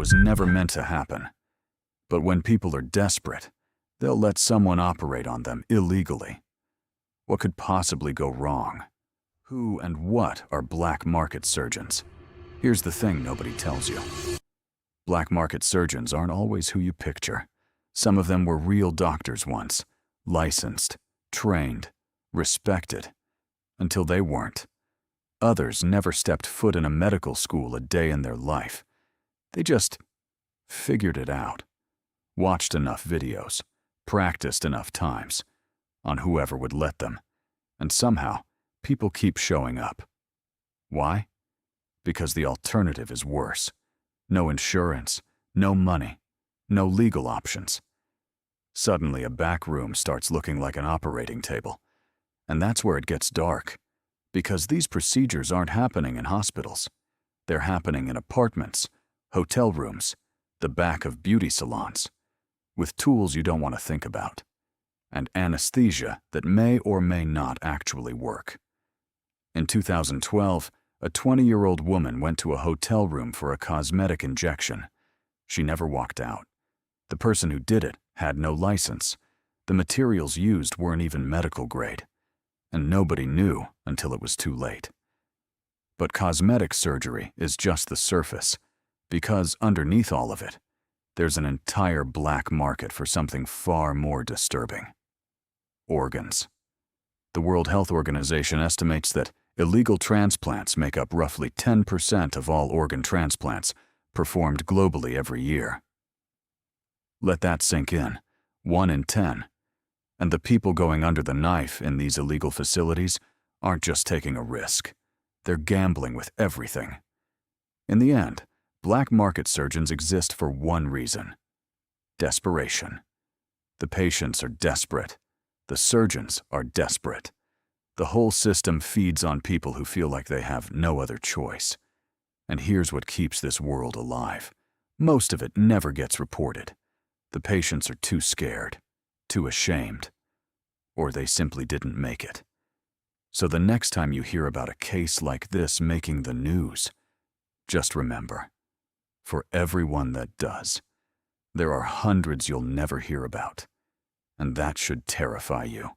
was never meant to happen. But when people are desperate, they'll let someone operate on them illegally. What could possibly go wrong? Who and what are black market surgeons? Here's the thing nobody tells you. Black market surgeons aren't always who you picture. Some of them were real doctors once, licensed, trained, respected, until they weren't. Others never stepped foot in a medical school a day in their life. They just figured it out, watched enough videos, practiced enough times on whoever would let them, and somehow people keep showing up. Why? Because the alternative is worse. No insurance, no money, no legal options. Suddenly a back room starts looking like an operating table. And that's where it gets dark, because these procedures aren't happening in hospitals. They're happening in apartments, hotel rooms, the back of beauty salons, with tools you don't want to think about, and anesthesia that may or may not actually work. In 2012, a 20-year-old woman went to a hotel room for a cosmetic injection. She never walked out. The person who did it had no license. The materials used weren't even medical grade, and nobody knew until it was too late. But cosmetic surgery is just the surface, because underneath all of it, there's an entire black market for something far more disturbing: organs. The World Health Organization estimates that illegal transplants make up roughly 10% of all organ transplants performed globally every year. Let that sink in. 1 in 10. And the people going under the knife in these illegal facilities aren't just taking a risk. They're gambling with everything. In the end, black market surgeons exist for one reason: desperation. The patients are desperate. The surgeons are desperate. The whole system feeds on people who feel like they have no other choice. And here's what keeps this world alive. Most of it never gets reported. The patients are too scared, too ashamed, or they simply didn't make it. So the next time you hear about a case like this making the news, just remember, for everyone that does, there are hundreds you'll never hear about, and that should terrify you.